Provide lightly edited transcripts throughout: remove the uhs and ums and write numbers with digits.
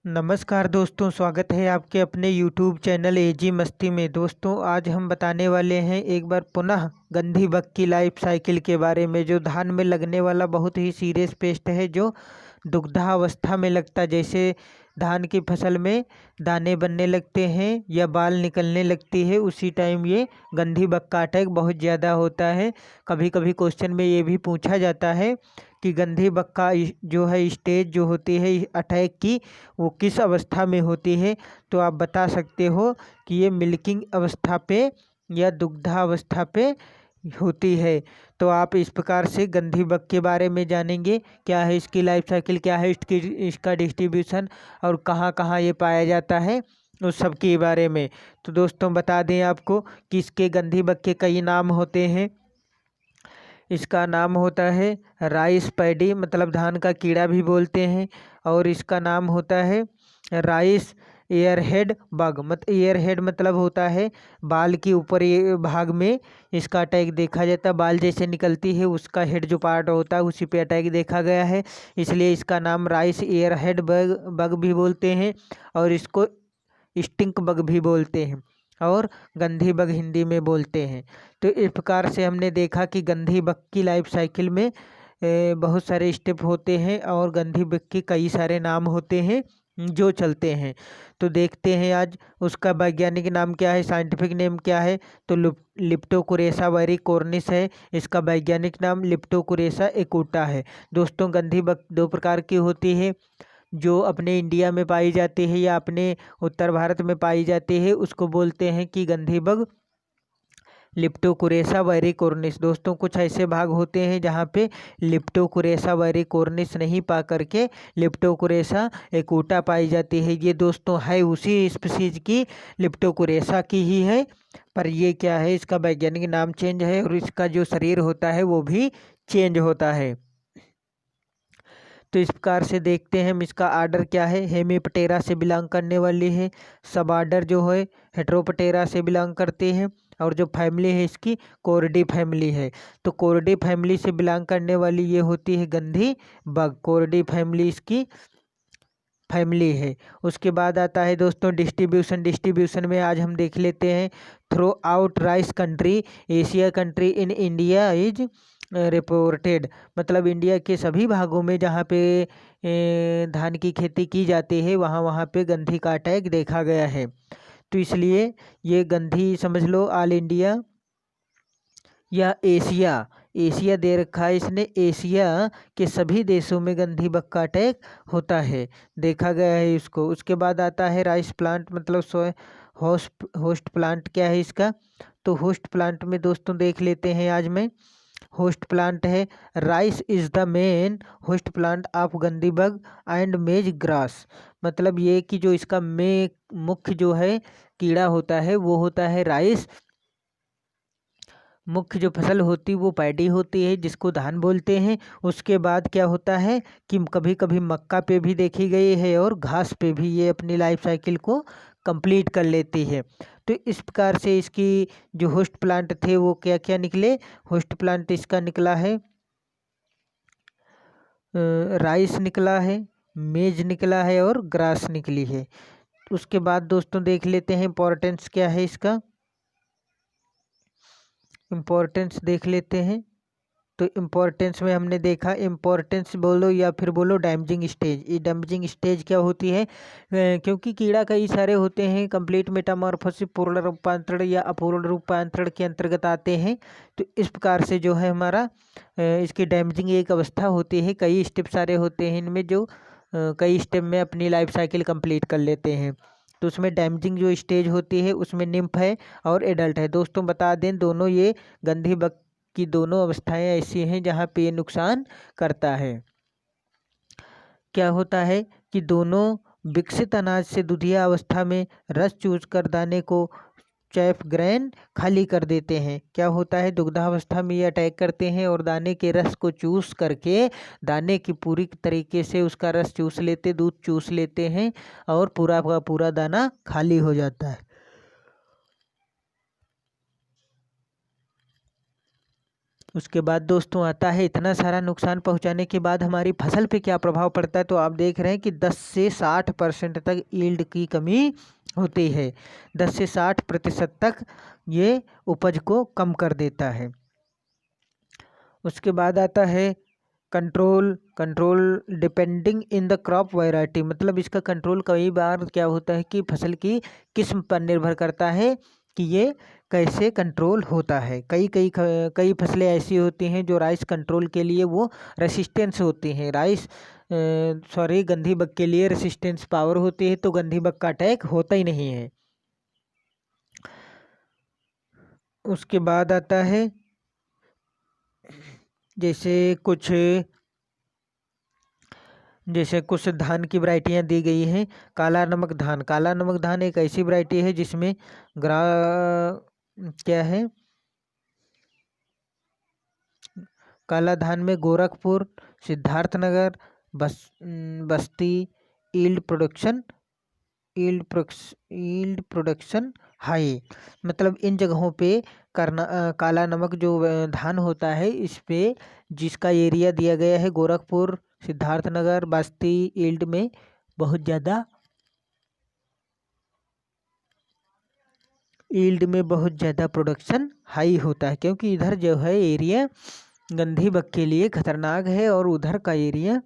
नमस्कार दोस्तों, स्वागत है आपके अपने YouTube चैनल एजी मस्ती में। दोस्तों, आज हम बताने वाले हैं एक बार पुनः गंधी बग की लाइफ साइकिल के बारे में, जो धान में लगने वाला बहुत ही सीरियस पेस्ट है, जो दुग्धावस्था में लगता है। जैसे धान की फसल में दाने बनने लगते हैं या बाल निकलने लगती है, उसी टाइम ये गंधी बग का अटैक बहुत ज़्यादा होता है। कभी कभी क्वेश्चन में ये भी पूछा जाता है कि गंधी बग का जो है स्टेज जो होती है अटैक की, वो किस अवस्था में होती है। तो आप बता सकते हो कि ये मिल्किंग अवस्था पे या दुग्धावस्था पे होती है। तो आप इस प्रकार से गंधी बग के बारे में जानेंगे, क्या है इसकी लाइफ साइकिल, क्या है इसका डिस्ट्रीब्यूशन और कहाँ कहाँ ये पाया जाता है, उस सब के बारे में। तो दोस्तों, बता दें आपको कि इसके गंधी बग के कई नाम होते हैं। इसका नाम होता है राइस पैडी, मतलब धान का कीड़ा भी बोलते हैं। और इसका नाम होता है राइस एयरहेड बग, एयरहेड मतलब होता है बाल के ऊपर ये भाग में इसका अटैक देखा जाता है। बाल जैसे निकलती है, उसका हेड जो पार्ट होता है उसी पे अटैक देखा गया है, इसलिए इसका नाम राइस एयरहेड बग बग भी बोलते हैं। और इसको स्टिंक बग भी बोलते हैं और गंधी बग हिंदी में बोलते हैं। तो इस प्रकार से हमने देखा कि गंधी बग की लाइफ साइकिल में बहुत सारे स्टेप होते हैं और गंधी बग के कई सारे नाम होते हैं जो चलते हैं। तो देखते हैं आज उसका वैज्ञानिक नाम क्या है, साइंटिफिक नेम क्या है। तो लिप्टोकुरेसा वेरिकोर्निस है इसका वैज्ञानिक नाम, लिप्टोकुरेसा एकुटा है। दोस्तों, गंधी बग दो प्रकार की होती है, जो अपने इंडिया में पाई जाती है या अपने उत्तर भारत में पाई जाती है, उसको बोलते हैं कि गंधी बग लिप्टोकुरेसा वेरिकोर्निस। दोस्तों, कुछ ऐसे भाग होते हैं जहाँ पे लिप्टोकुरेसा वेरिकोर्निस नहीं पा करके लिप्टोकुरेसा एकुटा पाई जाती है। ये दोस्तों है उसी स्पीसीज की, लिप्टोकुरेसा की ही है, पर ये क्या है, इसका वैज्ञानिक नाम चेंज है और इसका जो शरीर होता है वो भी चेंज होता है। तो इस प्रकार से देखते हैं हम इसका आर्डर क्या है। हेमिप्टेरा से बिलोंग करने वाली है। सब आर्डर जो है हेट्रोप्टेरा से बिलोंग करते हैं। और जो फैमिली है इसकी कोर्डी फैमिली है। तो कोर्डी फैमिली से बिलोंग करने वाली ये होती है गंधी बग, कोर्डी फैमिली इसकी फैमिली है। उसके बाद आता है दोस्तों डिस्ट्रीब्यूशन। डिस्ट्रीब्यूशन में आज हम देख लेते हैं through out rice country, Asia country in India is reported, मतलब इंडिया के सभी भागों में जहाँ पे धान की खेती की जाती है वहाँ वहाँ पे गंधी का अटैक देखा गया है। तो इसलिए ये गंधी समझ लो ऑल इंडिया या एशिया, एशिया दे रखा है इसने, एशिया के सभी देशों में गंधी बग का अटैक होता है, देखा गया है इसको। उसके बाद आता है राइस प्लांट, मतलब होस्ट प्लांट क्या है इसका। तो होस्ट प्लांट में दोस्तों देख लेते हैं आज में। होस्ट प्लांट है rice is the main host plant of गंधी बग एंड मेज ग्रास, मतलब ये कि जो इसका मुख्य जो है कीड़ा होता है वो होता है राइस। मुख्य जो फसल होती है वो पैडी होती है जिसको धान बोलते हैं। उसके बाद क्या होता है कि कभी कभी मक्का पे भी देखी गई है और घास पे भी ये अपनी लाइफ साइकिल को कंप्लीट कर लेती है। तो इस प्रकार से इसकी जो होस्ट प्लांट थे वो क्या क्या निकले। होस्ट प्लांट इसका निकला है राइस निकला है, मेज निकला है और ग्रास निकली है। उसके बाद दोस्तों देख लेते हैं इम्पोर्टेंस क्या है इसका, इम्पोर्टेंस देख लेते हैं। तो इम्पोर्टेंस में हमने देखा, इम्पोर्टेंस बोलो या फिर बोलो डैमेजिंग स्टेज। ये डैमेजिंग स्टेज क्या होती है, क्योंकि कीड़ा कई सारे होते हैं, कंप्लीट मेटामॉर्फोसिस, पूर्ण रूपांतरण या अपूर्ण रूपांतरण के अंतर्गत आते हैं। तो इस प्रकार से जो है हमारा इसकी डैमेजिंग एक अवस्था होती है, कई स्टेप सारे होते हैं इनमें, जो कई स्टेप में अपनी लाइफ साइकिल कंप्लीट कर लेते हैं। तो उसमें डैमेजिंग जो स्टेज होती है उसमें निम्फ है और एडल्ट है। दोस्तों बता दें, दोनों ये गंधी बग की दोनों अवस्थाएं ऐसी हैं जहाँ पे ये नुकसान करता है। क्या होता है कि दोनों विकसित अनाज से दुधिया अवस्था में रस चूस कर दाने को चैफ ग्रेन खाली कर देते हैं। क्या होता है, दुग्धावस्था में ये अटैक करते हैं और दाने के रस को चूस करके दाने की पूरी तरीके से उसका रस चूस लेते, दूध चूस लेते हैं और पूरा का पूरा दाना खाली हो जाता है। उसके बाद दोस्तों आता है इतना सारा नुकसान पहुंचाने के बाद हमारी फसल पे क्या प्रभाव पड़ता है। तो आप देख रहे हैं कि 10 से 60% तक यील्ड की कमी होती है। 10 से 60% तक ये उपज को कम कर देता है। उसके बाद आता है control depending in the crop variety, मतलब इसका कंट्रोल कई बार क्या होता है कि फसल की किस्म पर निर्भर करता है कि ये कैसे कंट्रोल होता है। कई फसलें ऐसी होती हैं जो राइस कंट्रोल के लिए वो रेसिस्टेंस होती हैं, गंधी बग के लिए रेसिस्टेंस पावर होती है, तो गंधी बग का अटैक होता ही नहीं है। उसके बाद आता है जैसे कुछ धान की वैरायटियाँ दी गई हैं। काला नमक धान एक ऐसी वैरायटी है जिसमें ग्रा क्या है, काला धान में गोरखपुर, सिद्धार्थनगर, बस्ती यील्ड प्रोडक्शन हाई, मतलब इन जगहों पे काला नमक जो धान होता है इस पे जिसका एरिया दिया गया है गोरखपुर, सिद्धार्थनगर, बस्ती, यील्ड में बहुत ज़्यादा प्रोडक्शन हाई होता है, क्योंकि इधर जो है एरिया गंधी बग के लिए खतरनाक है और उधर का एरिया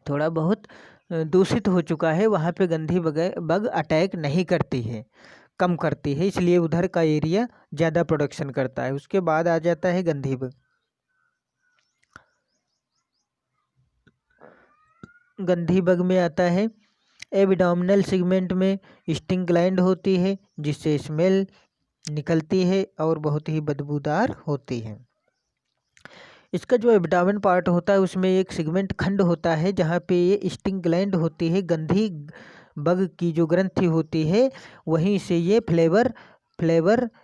थोड़ा बहुत दूषित हो चुका है। वहाँ पे गंधी बग अटैक नहीं करती है, कम करती है, इसलिए उधर का एरिया ज़्यादा प्रोडक्शन करता है। उसके बाद आ जाता है गंधी बग। गंधी बग में आता है एब्डोमिनल सेगमेंट में स्टिंग ग्लैंड होती है जिससे स्मेल निकलती है और बहुत ही बदबूदार होती है। इसका जो एब्डामेन पार्ट होता है उसमें एक सेगमेंट खंड होता है जहाँ पे ये स्टिंग ग्लैंड होती है। गंधी बग की जो ग्रंथि होती है वहीं से ये फ्लेवर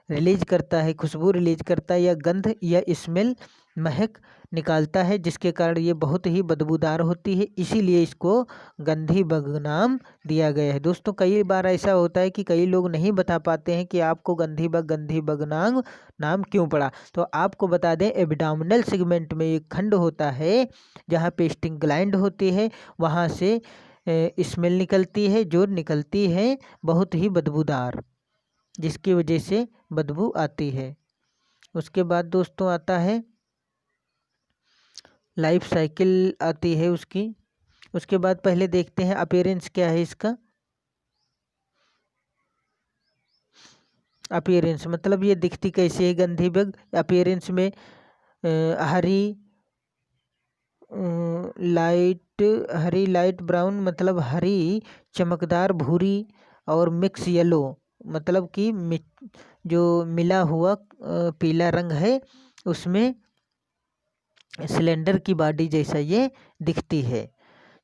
रिलीज करता है, खुशबू रिलीज करता है या गंध या स्मेल महक निकालता है, जिसके कारण ये बहुत ही बदबूदार होती है, इसीलिए इसको गंधी बग नाम दिया गया है। दोस्तों कई बार ऐसा होता है कि कई लोग नहीं बता पाते हैं कि आपको गंधी बग नाम क्यों पड़ा। तो आपको बता दें एब्डोमिनल सेगमेंट में एक खंड होता है जहाँ पे स्टिंग ग्लैंड होती है, वहाँ से स्मेल निकलती है जो निकलती है बहुत ही बदबूदार, जिसकी वजह से बदबू आती है। उसके बाद दोस्तों आता है लाइफ साइकिल आती है उसकी। उसके बाद पहले देखते हैं अपीयरेंस क्या है इसका। अपीयरेंस मतलब ये दिखती कैसी है गंधी बग। अपीयरेंस में हरी लाइट ब्राउन मतलब हरी चमकदार भूरी और मिक्स येलो मतलब कि जो मिला हुआ पीला रंग है, उसमें सिलेंडर की बॉडी जैसा ये दिखती है।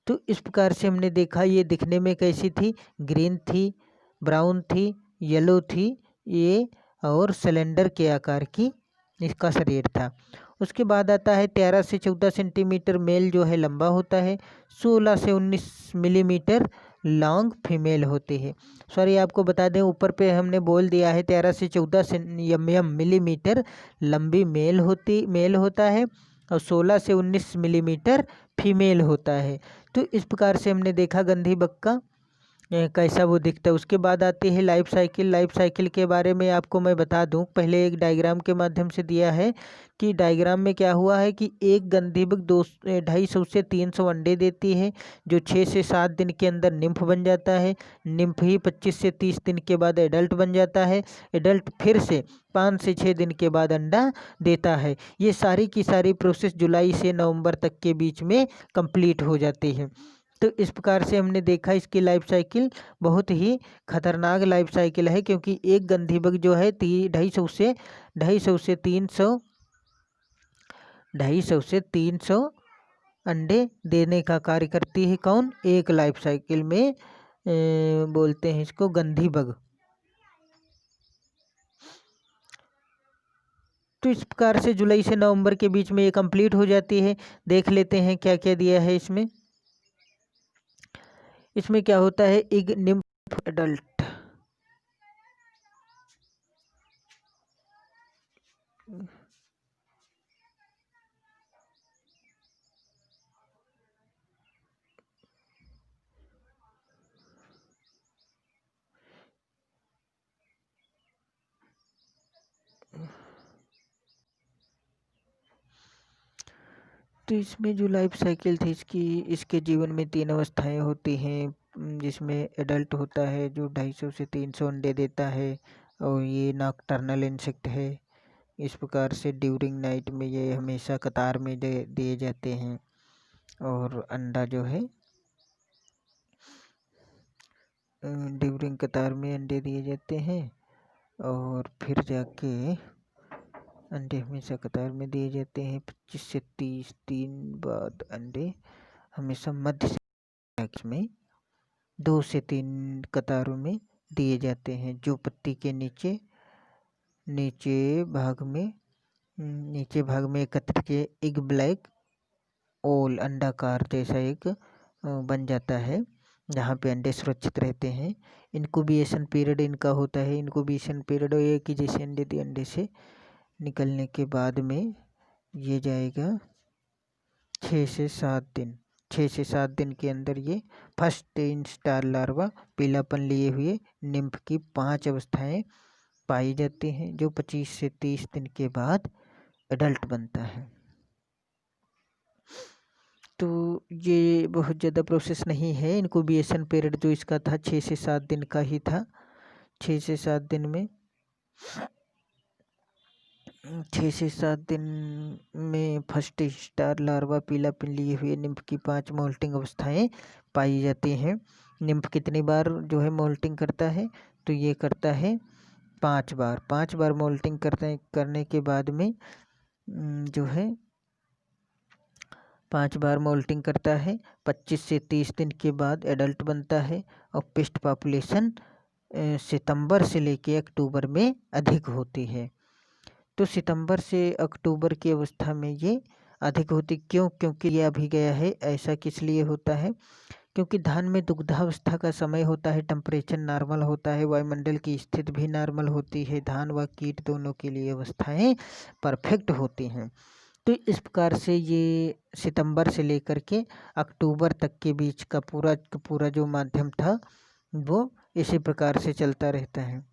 तो इस प्रकार से हमने देखा ये दिखने में कैसी थी, ग्रीन थी, ब्राउन थी, येलो थी ये, और सिलेंडर के आकार की इसका शरीर था। उसके बाद आता है 13 से 14 सेंटीमीटर मेल जो है लंबा होता है, 16 से 19 मिलीमीटर लॉन्ग फीमेल होती है। सॉरी आपको बता दें ऊपर पे हमने बोल दिया है 13 से 14 मिलीमीटर लंबी मेल होता है और 16 से 19 मिलीमीटर फीमेल होता है। तो इस प्रकार से हमने देखा गंधी बग का कैसा वो दिखता है। उसके बाद आती है लाइफ साइकिल के बारे में आपको मैं बता दूं, पहले एक डायग्राम के माध्यम से दिया है कि डायग्राम में क्या हुआ है कि एक गंधी बग 250 से 300 अंडे देती है जो 6 से 7 दिन के अंदर निम्फ बन जाता है। निम्फ ही 25 से 30 दिन के बाद एडल्ट बन जाता है। एडल्ट फिर से 5 से 6 दिन के बाद अंडा देता है। ये सारी की सारी प्रोसेस जुलाई से नवंबर तक के बीच में कंप्लीट हो जाती है। तो इस प्रकार से हमने देखा इसकी लाइफ साइकिल बहुत ही खतरनाक लाइफ साइकिल है, क्योंकि एक गंधी बग जो है 250 से 300 अंडे देने का कार्य करती है। कौन? एक लाइफ साइकिल में बोलते हैं इसको गंधी बग। तो इस प्रकार से जुलाई से नवंबर के बीच में ये कंप्लीट हो जाती है। देख लेते हैं क्या क्या दिया है इसमें। इसमें क्या होता है, एक निम्फ एडल्ट, तो इसमें जो लाइफ साइकिल थी इसके जीवन में 3 अवस्थाएं होती हैं, जिसमें एडल्ट होता है जो 250 से 300 अंडे देता है और ये नॉकटर्नल इंसेक्ट है। इस प्रकार से ड्यूरिंग नाइट में ये हमेशा कतार में दिए जाते हैं और अंडा जो है ड्यूरिंग कतार में अंडे दिए जाते हैं और फिर जाके अंडे हमेशा कतार में दिए जाते हैं। 25 से 30 दिन बाद अंडे हमेशा मध्य से में 2 से 3 कतारों में दिए जाते हैं, जो पत्ती के नीचे भाग में एकत्रित एग ब्लैक ओल अंडाकार जैसा एक बन जाता है, जहाँ पे अंडे सुरक्षित रहते हैं। इनक्यूबेशन पीरियड इनका होता है, इनक्यूबेशन पीरियड एक ही जैसे अंडे दिए, अंडे से निकलने के बाद में ये जाएगा 6 से 7 दिन। 6 से 7 दिन के अंदर ये फर्स्ट इंस्टार लार्वा पीलापन लिए हुए निम्फ की 5 अवस्थाएं पाई जाती हैं, जो 25 से 30 दिन के बाद एडल्ट बनता है। तो ये बहुत ज़्यादा प्रोसेस नहीं है। इनक्यूबेशन पीरियड जो इसका था 6 से 7 दिन का ही था। 6 से 7 दिन में 6 से 7 दिन में फर्स्ट स्टार लार्वा पीलापन लिए हुए निम्फ की 5 मोल्टिंग अवस्थाएं पाई जाती हैं। निम्फ कितनी बार जो है मोल्टिंग करता है, तो ये करता है 5 बार। 5 बार मोल्टिंग करने के बाद में जो है 5 बार मोल्टिंग करता है। 25 से 30 दिन के बाद एडल्ट बनता है और पेस्ट पॉपुलेशन सितंबर से लेके अक्टूबर में अधिक होती है। तो सितंबर से अक्टूबर की अवस्था में ये अधिक होती क्यों? क्योंकि ये अभी गया है। ऐसा किस लिए होता है? क्योंकि धान में दुग्धावस्था का समय होता है, टेम्परेचर नॉर्मल होता है, वायुमंडल की स्थिति भी नॉर्मल होती है, धान व कीट दोनों के लिए अवस्थाएं परफेक्ट होती हैं। तो इस प्रकार से ये सितंबर से लेकर के अक्टूबर तक के बीच का पूरा जो माध्यम था वो इसी प्रकार से चलता रहता है।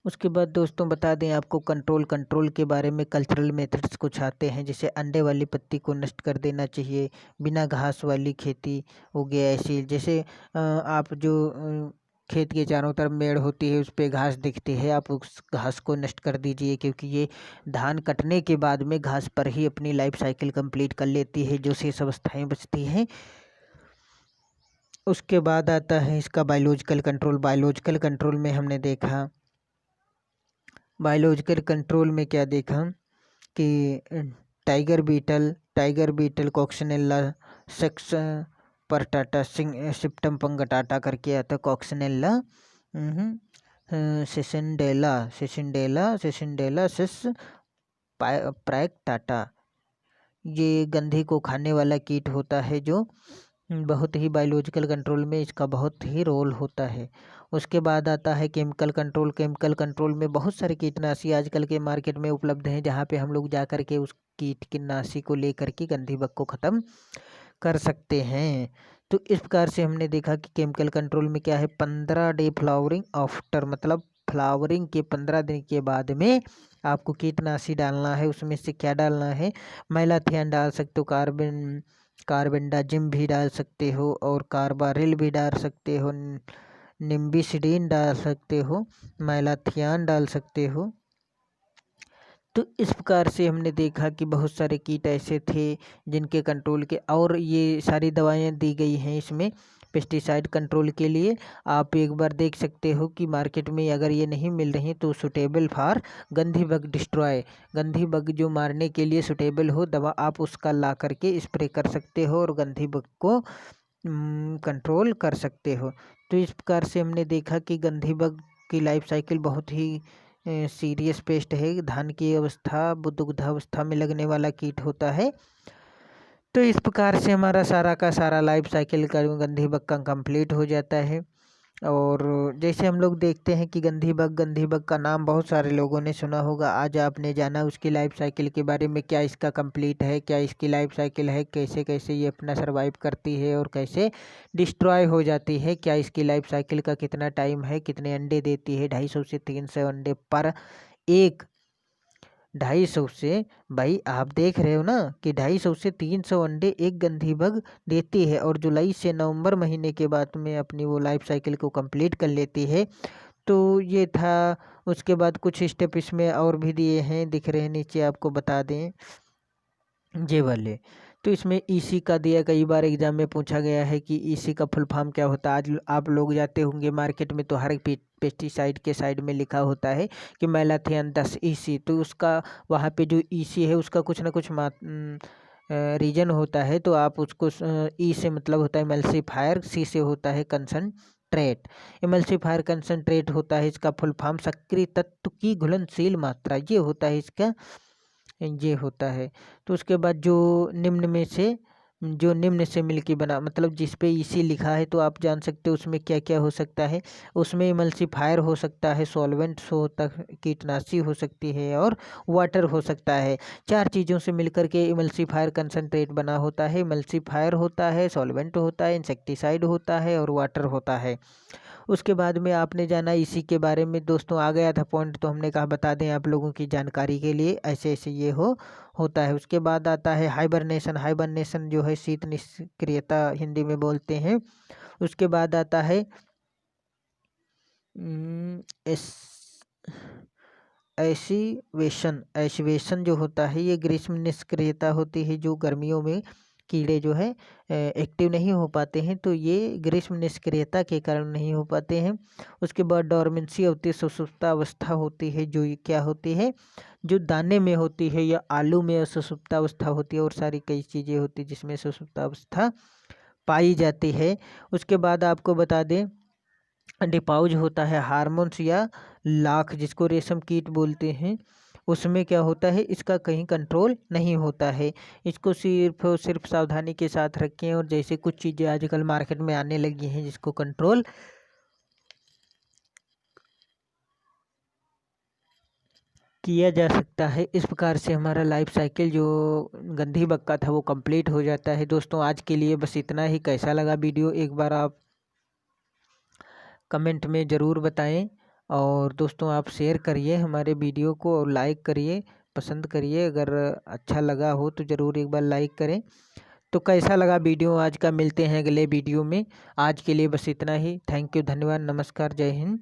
उसके बाद दोस्तों बता दें आपको कंट्रोल के बारे में कल्चरल मेथड्स कुछ आते हैं, जैसे अंडे वाली पत्ती को नष्ट कर देना चाहिए, बिना घास वाली खेती हो गया ऐसी, जैसे आप जो खेत के चारों तरफ मेड़ होती है उस पर घास दिखती है, आप उस घास को नष्ट कर दीजिए, क्योंकि ये धान कटने के बाद में घास पर ही अपनी लाइफ साइकिल कंप्लीट कर लेती है, जो शेष अवस्थाएं बचती हैं। उसके बाद आता है इसका बायोलॉजिकल कंट्रोल। बायोलॉजिकल कंट्रोल में हमने देखा, बायोलॉजिकल कंट्रोल में क्या देखा कि टाइगर बीटल कॉक्सिनेला सेक्स परटाटा सिप्टम पंगटाटा करके आता, कॉक्सिनेला सेसिंडेला सिस प्राइक्टाटा, ये गंधी को खाने वाला कीट होता है, जो बहुत ही बायोलॉजिकल कंट्रोल में इसका बहुत ही रोल होता है। उसके बाद आता है केमिकल कंट्रोल। केमिकल कंट्रोल में बहुत सारे कीटनाशी आजकल के मार्केट में उपलब्ध हैं, जहाँ पे हम लोग जा कर के उस कीटनाशी को लेकर के गंधी बग को ख़त्म कर सकते हैं। तो इस प्रकार से हमने देखा कि केमिकल कंट्रोल में क्या है, 15 डे फ्लावरिंग आफ्टर, मतलब फ्लावरिंग के 15 दिन के बाद में आपको कीटनाशी डालना है। उसमें से क्या डालना है, मैलाथियन डाल सकते हो, कार्बेंडाजिम भी डाल सकते हो और कार्बारिल भी डाल सकते हो, निम्बिसिडीन डाल सकते हो, मैलाथियान डाल सकते हो। तो इस प्रकार से हमने देखा कि बहुत सारे कीट ऐसे थे जिनके कंट्रोल के, और ये सारी दवाएं दी गई हैं इसमें पेस्टिसाइड कंट्रोल के लिए। आप एक बार देख सकते हो कि मार्केट में अगर ये नहीं मिल रही तो सुटेबल फॉर गंधी बग डिस्ट्रॉय, गंधी बग जो मारने के लिए सुटेबल हो दवा, आप उसका ला करके स्प्रे कर सकते हो और गंधी बग को कंट्रोल कर सकते हो। तो इस प्रकार से हमने देखा कि गंधी बग की लाइफ साइकिल बहुत ही सीरियस पेस्ट है। धान की अवस्था दुग्धावस्था में लगने वाला कीट होता है। तो इस प्रकार से हमारा सारा का सारा लाइफ साइकिल का गंधी बग का कंप्लीट हो जाता है। और जैसे हम लोग देखते हैं कि गंधी बग का नाम बहुत सारे लोगों ने सुना होगा, आज आपने जाना उसकी लाइफ साइकिल के बारे में, क्या इसका कंप्लीट है, क्या इसकी लाइफ साइकिल है, कैसे कैसे ये अपना सर्वाइव करती है और कैसे डिस्ट्रॉय हो जाती है, क्या इसकी लाइफ साइकिल का कितना टाइम है, कितने अंडे देती है, 250 से 300 अंडे पर एक 250 से, भाई आप देख रहे हो ना कि 250 से 300 अंडे एक गंधी बग देती है और जुलाई से नवंबर महीने के बाद में अपनी वो लाइफ साइकिल को कंप्लीट कर लेती है। तो ये था। उसके बाद कुछ स्टेप इसमें और भी दिए हैं, दिख रहे हैं नीचे, आपको बता दें ये वाले। तो इसमें ईसी का दिया, कई बार एग्जाम में पूछा गया है कि ईसी का फुल फॉर्म क्या होता है। आज आप लोग जाते होंगे मार्केट में तो हर एक पेस्टिसाइड के साइड में लिखा होता है कि मैलाथियन 10 ईसी, तो उसका वहाँ पे जो ईसी है उसका कुछ ना कुछ रीजन होता है। तो आप उसको ई से मतलब होता है एमल्सीफायर, सी से होता है कंसंट्रेट। एमल्सीफायर कंसंट्रेट होता है इसका फुल फॉर्म, सक्रिय तत्व की घुलनशील मात्रा, ये होता है इसका, ये होता है। तो उसके बाद जो निम्न से मिलके बना, मतलब जिस पे इसी लिखा है तो आप जान सकते हो उसमें क्या क्या हो सकता है। उसमें इमल्सीफायर हो सकता है, सॉल्वेंट्स होता है, कीटनाशी हो सकती है और वाटर हो सकता है। 4 चीज़ों से मिलकर के इमल्सीफायर कंसंट्रेट बना होता है। इमल्सीफायर होता है, सॉल्वेंट होता है, इंसेक्टिसाइड होता है और वाटर होता है। उसके बाद में आपने जाना इसी के बारे में दोस्तों, आ गया था पॉइंट तो हमने कहा बता दें आप लोगों की जानकारी के लिए, ऐसे ऐसे ये होता है। उसके बाद आता है हाइबरनेशन। हाइबरनेशन जो है शीत निष्क्रियता हिंदी में बोलते हैं। उसके बाद आता है एस एसिवेशन। एसिवेशन जो होता है ये ग्रीष्म निष्क्रियता होती है, जो गर्मियों में कीड़े जो है एक्टिव नहीं हो पाते हैं, तो ये ग्रीष्म निष्क्रियता के कारण नहीं हो पाते हैं। उसके बाद डोरमेंसी होती है, सुषुप्तावस्था होती है, जो ये क्या होती है, जो दाने में होती है या आलू में सुषुप्तावस्था होती है, और सारी कई चीज़ें होती है जिसमें सुषुप्तावस्था पाई जाती है। उसके बाद आपको बता दें डिपाउज होता है, हार्मोन्स या लाख जिसको रेशम कीट बोलते हैं, उसमें क्या होता है इसका कहीं कंट्रोल नहीं होता है। इसको सिर्फ और सिर्फ सावधानी के साथ रखें, और जैसे कुछ चीज़ें आजकल मार्केट में आने लगी हैं जिसको कंट्रोल किया जा सकता है। इस प्रकार से हमारा लाइफ साइकिल जो गंधी बग का था वो कंप्लीट हो जाता है। दोस्तों आज के लिए बस इतना ही। कैसा लगा वीडियो एक बार आप कमेंट में ज़रूर बताएं, और दोस्तों आप शेयर करिए हमारे वीडियो को और लाइक करिए, पसंद करिए। अगर अच्छा लगा हो तो ज़रूर एक बार लाइक करें। तो कैसा लगा वीडियो आज का, मिलते हैं अगले वीडियो में। आज के लिए बस इतना ही। थैंक यू, धन्यवाद, नमस्कार, जय हिंद।